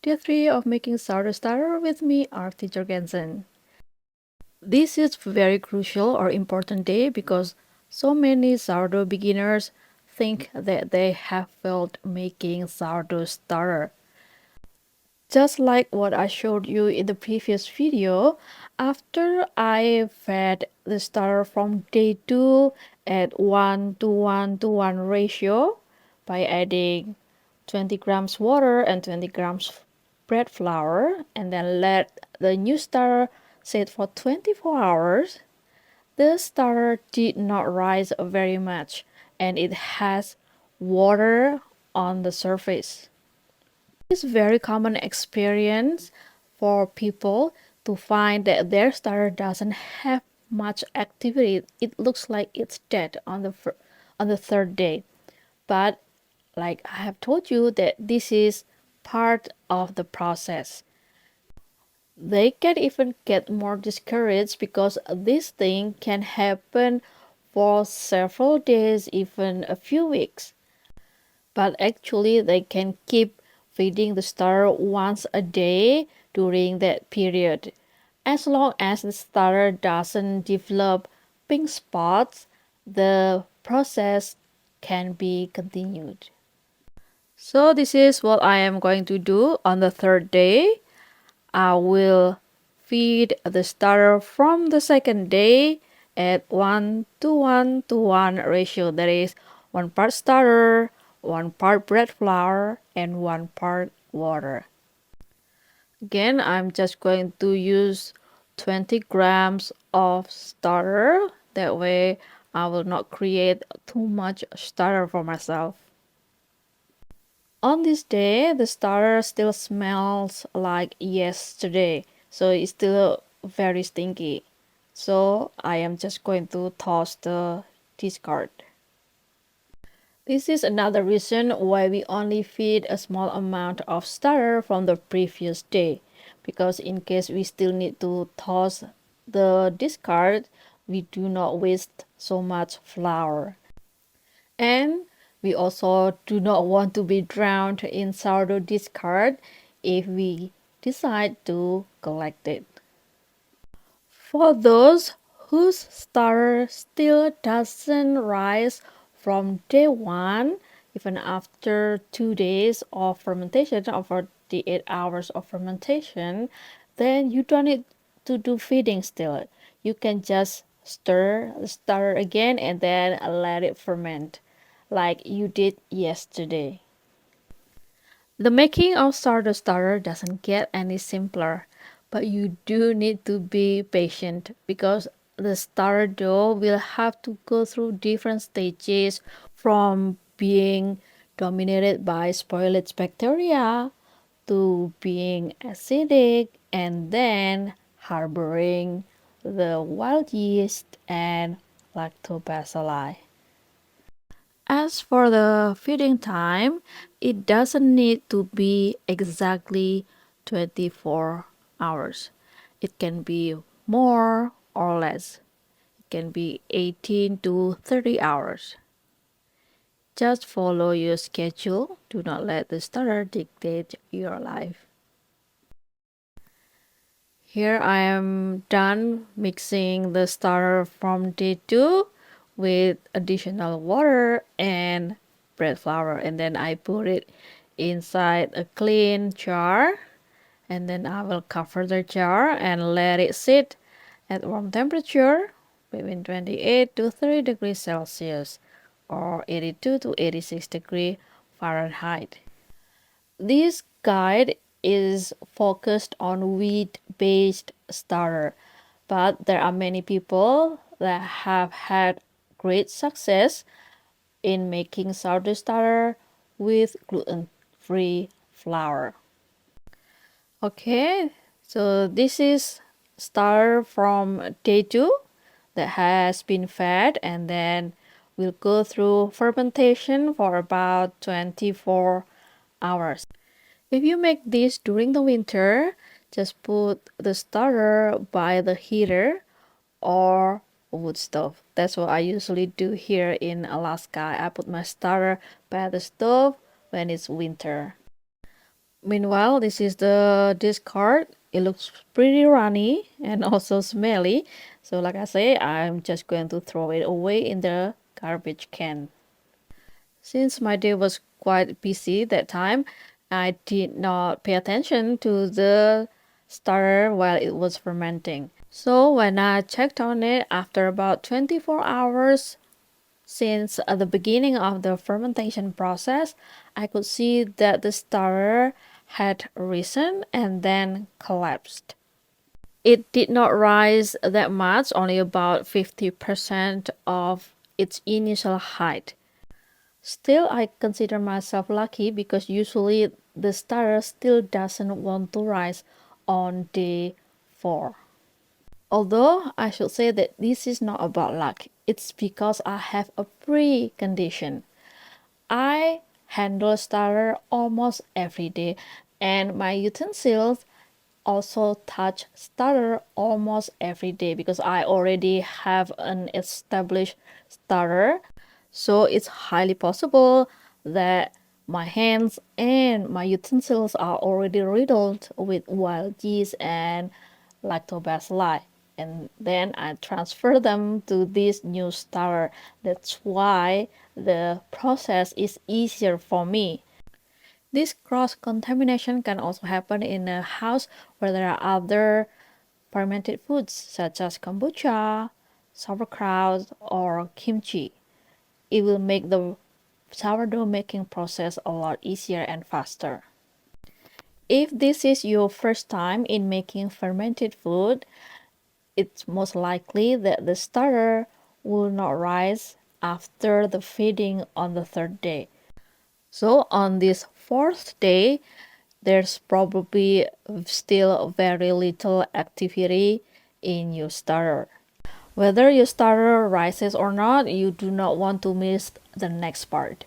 Day 3 of making sourdough starter with me, Artie Jorgensen. This is very crucial or important day because so many sourdough beginners think that they have failed making sourdough starter. Just like what I showed you in the previous video, after I fed the starter from day 2 at 1 to 1 to 1 ratio by adding 20 grams water and 20 grams bread flour and then let the new starter sit for 24 hours, the starter did not rise very much and it has water on the surface. It's a very common experience for people to find that their starter doesn't have much activity. It looks like it's dead on the third day. But like I have told you that this is part of the process. They can even get more discouraged because this thing can happen for several days, even a few weeks. But actually they can keep feeding the starter once a day during that period. As long as the starter doesn't develop pink spots, the process can be continued. So this is what I am going to do on the third day. I will feed the starter from the second day at 1 to 1 to 1 ratio. That is 1 part starter, 1 part bread flour, and 1 part water. Again, I'm just going to use 20 grams of starter. That way I will not create too much starter for myself. On this day, the starter still smells like yesterday, so it's still very stinky. So I am just going to toss the discard. This is another reason why we only feed a small amount of starter from the previous day, because in case we still need to toss the discard, we do not waste so much flour. And we also do not want to be drowned in sourdough discard if we decide to collect it. For those whose starter still doesn't rise from day 1, even after 2 days of fermentation or 48 hours of fermentation, then you don't need to do feeding still. You can just stir the starter again and then let it ferment like you did yesterday. The making of sourdough starter doesn't get any simpler, but you do need to be patient because the starter dough will have to go through different stages from being dominated by spoilage bacteria to being acidic and then harboring the wild yeast and lactobacilli. As for the feeding time, it doesn't need to be exactly 24 hours. It can be more or less. It can be 18 to 30 hours. Just follow your schedule. Do not let the starter dictate your life. Here I am done mixing the starter from day 2 with additional water and bread flour, and then I put it inside a clean jar, and then I will cover the jar and let it sit at room temperature between 28 to 30 degrees Celsius or 82 to 86 degree Fahrenheit. This guide is focused on wheat-based starter, but there are many people that have had great success in making sourdough starter with gluten-free flour. Okay, so this is starter from day 2 that has been fed and then will go through fermentation for about 24 hours. If you make this during the winter, just put the starter by the heater or wood stove. That's what I usually do here in Alaska. I put my starter by the stove when it's winter. Meanwhile, this is the discard. It looks pretty runny and also smelly. So like I say, I'm just going to throw it away in the garbage can. Since my day was quite busy that time, I did not pay attention to the starter while it was fermenting. So when I checked on it after about 24 hours since the beginning of the fermentation process, I could see that the starter had risen and then collapsed. It did not rise that much, only about 50% of its initial height. Still, I consider myself lucky because usually the starter still doesn't want to rise on day 4. Although I should say that this is not about luck, it's because I have a precondition. I handle starter almost every day, and my utensils also touch starter almost every day because I already have an established starter. So it's highly possible that my hands and my utensils are already riddled with wild yeast and lactobacilli. And then I transfer them to this new starter. That's why the process is easier for me. This cross contamination can also happen in a house where there are other fermented foods such as kombucha, sauerkraut, or kimchi. It will make the sourdough making process a lot easier and faster. If this is your first time in making fermented food, it's most likely that the starter will not rise after the feeding on the third day. So on this fourth day, there's probably still very little activity in your starter. Whether your starter rises or not, you do not want to miss the next part.